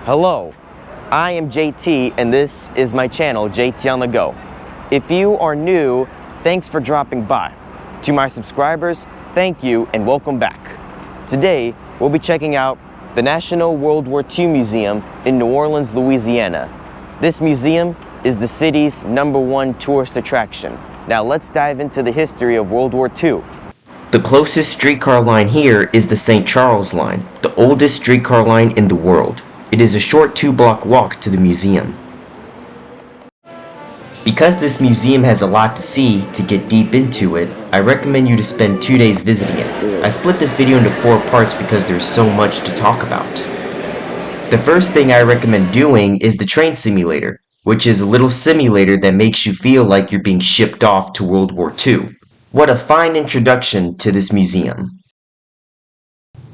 Hello, I am JT and this is my channel, JT on the Go. If you are new, thanks for dropping by. To my subscribers, thank you and welcome back. Today, we'll be checking out the National World War II Museum in New Orleans, Louisiana. This museum is the city's #1 tourist attraction. Now let's dive into the history of World War II. The closest streetcar line here is the St. Charles Line, the oldest streetcar line in the world. It is a short 2-block walk to the museum. Because this museum has a lot to see, to get deep into it, I recommend you to spend 2 days visiting it. I split this video into 4 parts because there's so much to talk about. The first thing I recommend doing is the train simulator, which is a little simulator that makes you feel like you're being shipped off to World War II. What a fine introduction to this museum.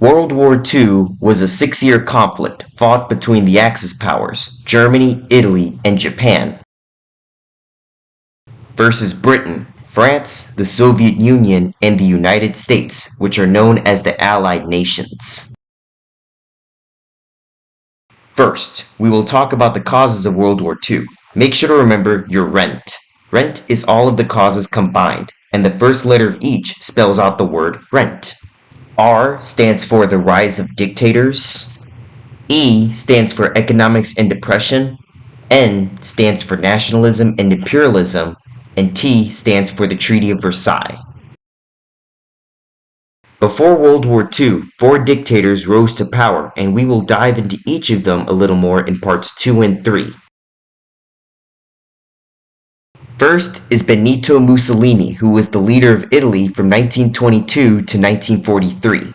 World War II was a 6-year conflict fought between the Axis powers, Germany, Italy, and Japan, versus Britain, France, the Soviet Union, and the United States, which are known as the Allied nations. First, we will talk about the causes of World War II. Make sure to remember your rent. Rent is all of the causes combined, and the first letter of each spells out the word rent. R stands for the rise of dictators. E stands for economics and depression. N stands for nationalism and imperialism. And T stands for the Treaty of Versailles. Before World War II, 4 dictators rose to power, and we will dive into each of them a little more in parts 2 and 3. First is Benito Mussolini, who was the leader of Italy from 1922 to 1943.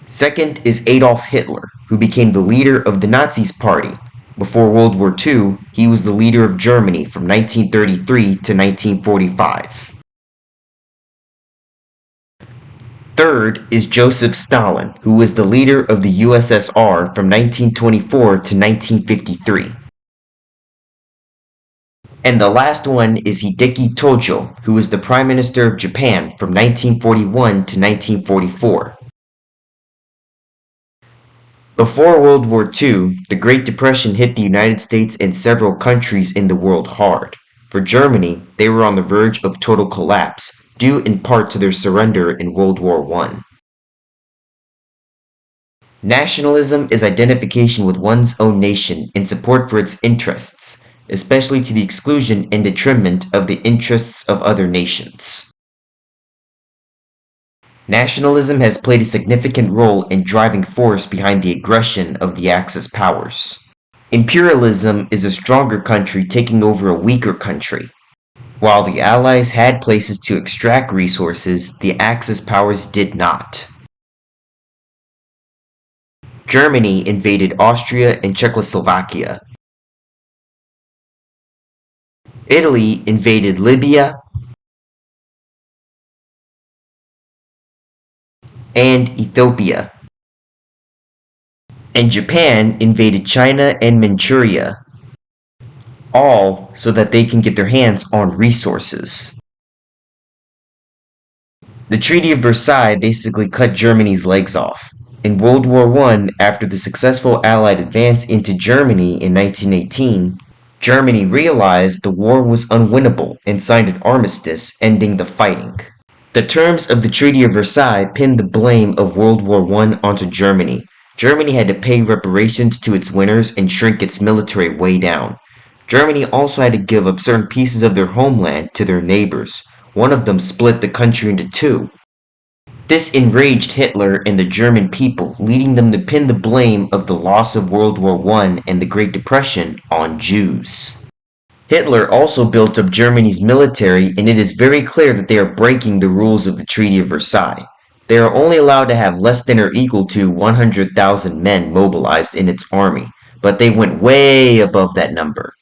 Second is Adolf Hitler, who became the leader of the Nazis Party. Before World War II, he was the leader of Germany from 1933 to 1945. Third is Joseph Stalin, who was the leader of the USSR from 1924 to 1953. And the last one is Hideki Tojo, who was the Prime Minister of Japan from 1941 to 1944. Before World War II, the Great Depression hit the United States and several countries in the world hard. For Germany, they were on the verge of total collapse, due in part to their surrender in World War I. Nationalism is identification with one's own nation and support for its interests, especially to the exclusion and detriment of the interests of other nations. Nationalism has played a significant role in driving force behind the aggression of the Axis powers. Imperialism is a stronger country taking over a weaker country. While the Allies had places to extract resources, the Axis powers did not. Germany invaded Austria and Czechoslovakia. Italy invaded Libya and Ethiopia. And Japan invaded China and Manchuria, all so that they can get their hands on resources. The Treaty of Versailles basically cut Germany's legs off. In World War I, after the successful Allied advance into Germany in 1918, Germany realized the war was unwinnable and signed an armistice ending the fighting. The terms of the Treaty of Versailles pinned the blame of World War I onto Germany. Germany had to pay reparations to its winners and shrink its military way down. Germany also had to give up certain pieces of their homeland to their neighbors. One of them split the country into 2. This enraged Hitler and the German people, leading them to pin the blame of the loss of World War I and the Great Depression on Jews. Hitler also built up Germany's military, and it is very clear that they are breaking the rules of the Treaty of Versailles. They are only allowed to have less than or equal to 100,000 men mobilized in its army, but they went way above that number.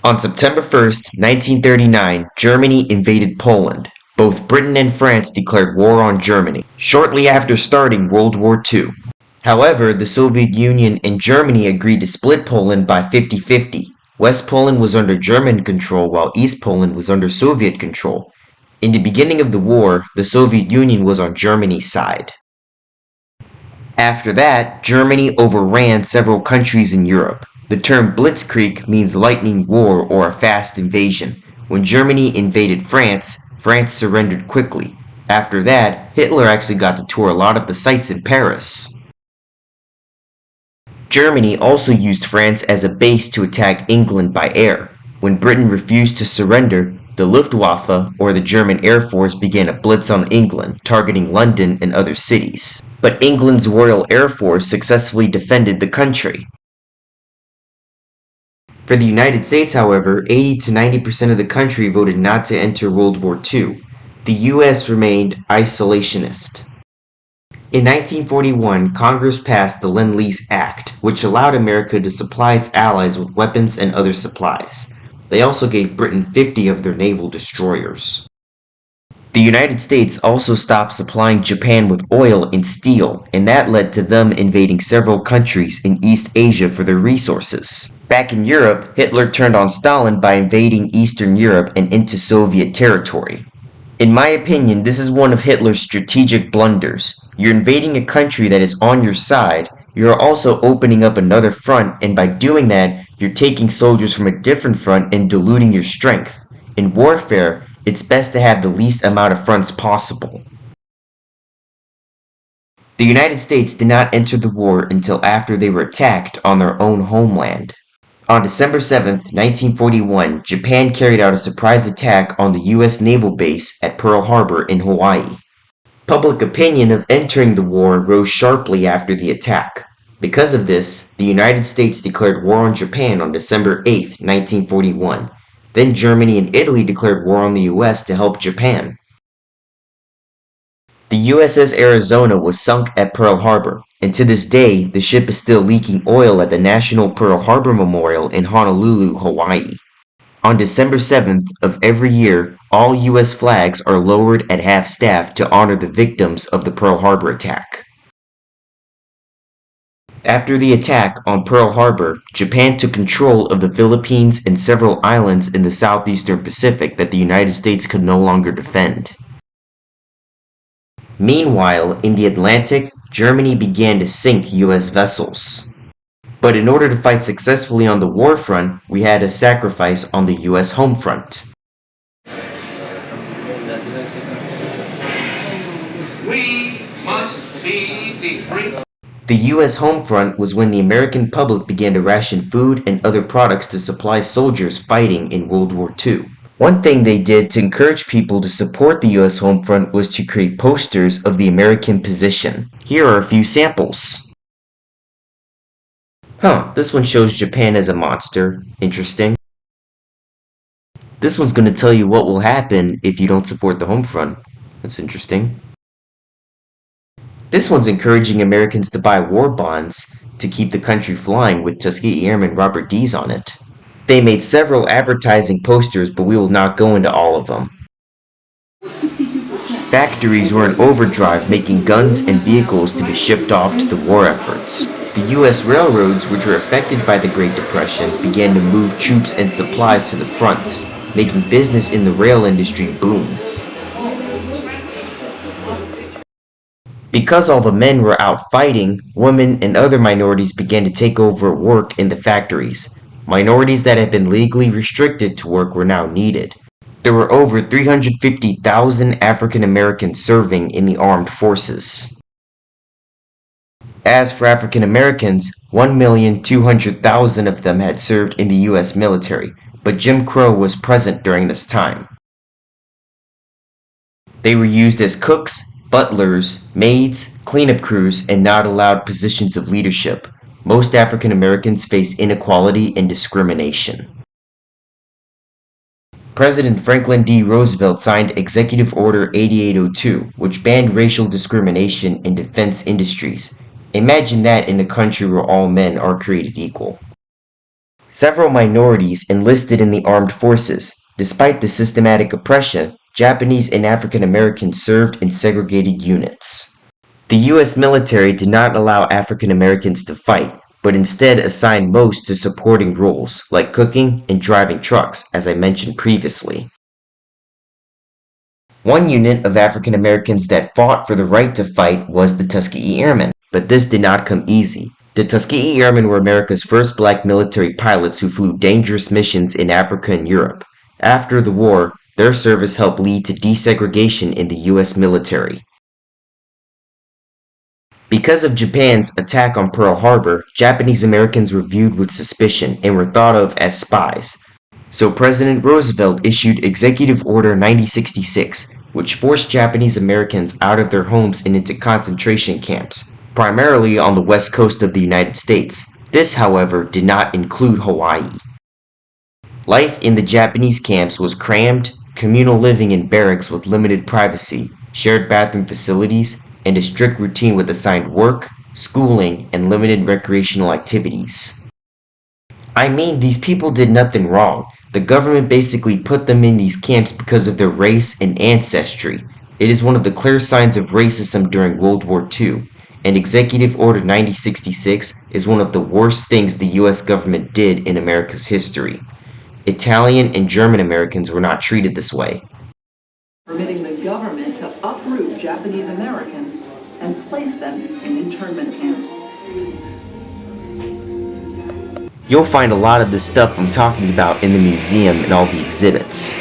On September 1st, 1939, Germany invaded Poland. Both Britain and France declared war on Germany, shortly after starting World War II. However, the Soviet Union and Germany agreed to split Poland by 50-50. West Poland was under German control while East Poland was under Soviet control. In the beginning of the war, the Soviet Union was on Germany's side. After that, Germany overran several countries in Europe. The term blitzkrieg means lightning war or a fast invasion. When Germany invaded France, France surrendered quickly. After that, Hitler actually got to tour a lot of the sites in Paris. Germany also used France as a base to attack England by air. When Britain refused to surrender, the Luftwaffe, or the German Air Force, began a blitz on England, targeting London and other cities. But England's Royal Air Force successfully defended the country. For the United States, however, 80 to 90% of the country voted not to enter World War II. The US remained isolationist. In 1941, Congress passed the Lend-Lease Act, which allowed America to supply its allies with weapons and other supplies. They also gave Britain 50 of their naval destroyers. The United States also stopped supplying Japan with oil and steel, and that led to them invading several countries in East Asia for their resources. Back in Europe, Hitler turned on Stalin by invading Eastern Europe and into Soviet territory. In my opinion, this is one of Hitler's strategic blunders. You're invading a country that is on your side, you're also opening up another front, and by doing that, you're taking soldiers from a different front and diluting your strength. In warfare, it's best to have the least amount of fronts possible. The United States did not enter the war until after they were attacked on their own homeland. On December 7, 1941, Japan carried out a surprise attack on the U.S. naval base at Pearl Harbor in Hawaii. Public opinion of entering the war rose sharply after the attack. Because of this, the United States declared war on Japan on December 8, 1941. Then Germany and Italy declared war on the US to help Japan. The USS Arizona was sunk at Pearl Harbor, and to this day, the ship is still leaking oil at the National Pearl Harbor Memorial in Honolulu, Hawaii. On December 7th of every year, all US flags are lowered at half-staff to honor the victims of the Pearl Harbor attack. After the attack on Pearl Harbor, Japan took control of the Philippines and several islands in the southeastern Pacific that the United States could no longer defend. Meanwhile, in the Atlantic, Germany began to sink US vessels. But in order to fight successfully on the war front, we had to sacrifice on the US home front. We must be the free. The U.S. home front was when the American public began to ration food and other products to supply soldiers fighting in World War II. One thing they did to encourage people to support the U.S. home front was to create posters of the American position. Here are a few samples. This one shows Japan as a monster. Interesting. This one's going to tell you what will happen if you don't support the home front. That's interesting. This one's encouraging Americans to buy war bonds to keep the country flying with Tuskegee Airman Robert Dees on it. They made several advertising posters, but we will not go into all of them. Factories were in overdrive making guns and vehicles to be shipped off to the war efforts. The U.S. railroads, which were affected by the Great Depression, began to move troops and supplies to the fronts, making business in the rail industry boom. Because all the men were out fighting, women and other minorities began to take over work in the factories. Minorities that had been legally restricted to work were now needed. There were over 350,000 African Americans serving in the armed forces. As for African Americans, 1,200,000 of them had served in the U.S. military, but Jim Crow was present during this time. They were used as cooks, butlers, maids, cleanup crews, and not allowed positions of leadership. Most African Americans faced inequality and discrimination. President Franklin D. Roosevelt signed Executive Order 8802, which banned racial discrimination in defense industries. Imagine that in a country where all men are created equal. Several minorities enlisted in the armed forces. Despite the systematic oppression, Japanese and African Americans served in segregated units. The U.S. military did not allow African Americans to fight, but instead assigned most to supporting roles, like cooking and driving trucks, as I mentioned previously. One unit of African Americans that fought for the right to fight was the Tuskegee Airmen. but this did not come easy. The Tuskegee Airmen were America's first black military pilots who flew dangerous missions in Africa and Europe. After the war, their service helped lead to desegregation in the U.S. military. Because of Japan's attack on Pearl Harbor, Japanese Americans were viewed with suspicion and were thought of as spies. So President Roosevelt issued Executive Order 9066, which forced Japanese Americans out of their homes and into concentration camps, primarily on the west coast of the United States. This, however, did not include Hawaii. Life in the Japanese camps was crammed, communal living in barracks with limited privacy, shared bathroom facilities, and a strict routine with assigned work, schooling, and limited recreational activities. I mean, these people did nothing wrong. The government basically put them in these camps because of their race and ancestry. It is one of the clear signs of racism during World War II, and Executive Order 9066 is one of the worst things the US government did in America's history. Italian and German Americans were not treated this way. Permitting the government to uproot Japanese Americans and place them in internment camps. You'll find a lot of the stuff I'm talking about in the museum and all the exhibits.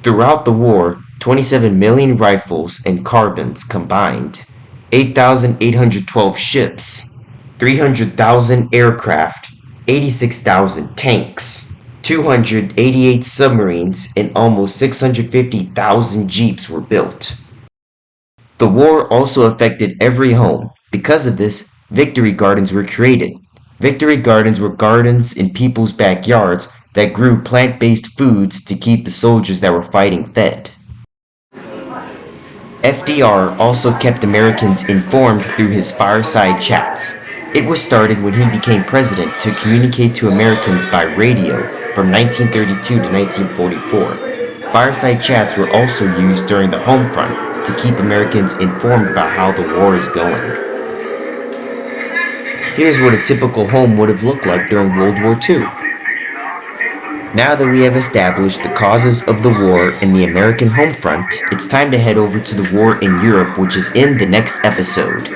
Throughout the war, 27 million rifles and carbines combined, 8,812 ships, 300,000 aircraft, 86,000 tanks, 288 submarines, and almost 650,000 jeeps were built. The war also affected every home. Because of this, victory gardens were created. Victory gardens were gardens in people's backyards that grew plant-based foods to keep the soldiers that were fighting fed. FDR also kept Americans informed through his fireside chats. It was started when he became president to communicate to Americans by radio from 1932 to 1944. Fireside chats were also used during the Homefront to keep Americans informed about how the war is going. Here's what a typical home would have looked like during World War II. Now that we have established the causes of the war and the American home front, it's time to head over to the war in Europe, which is in the next episode.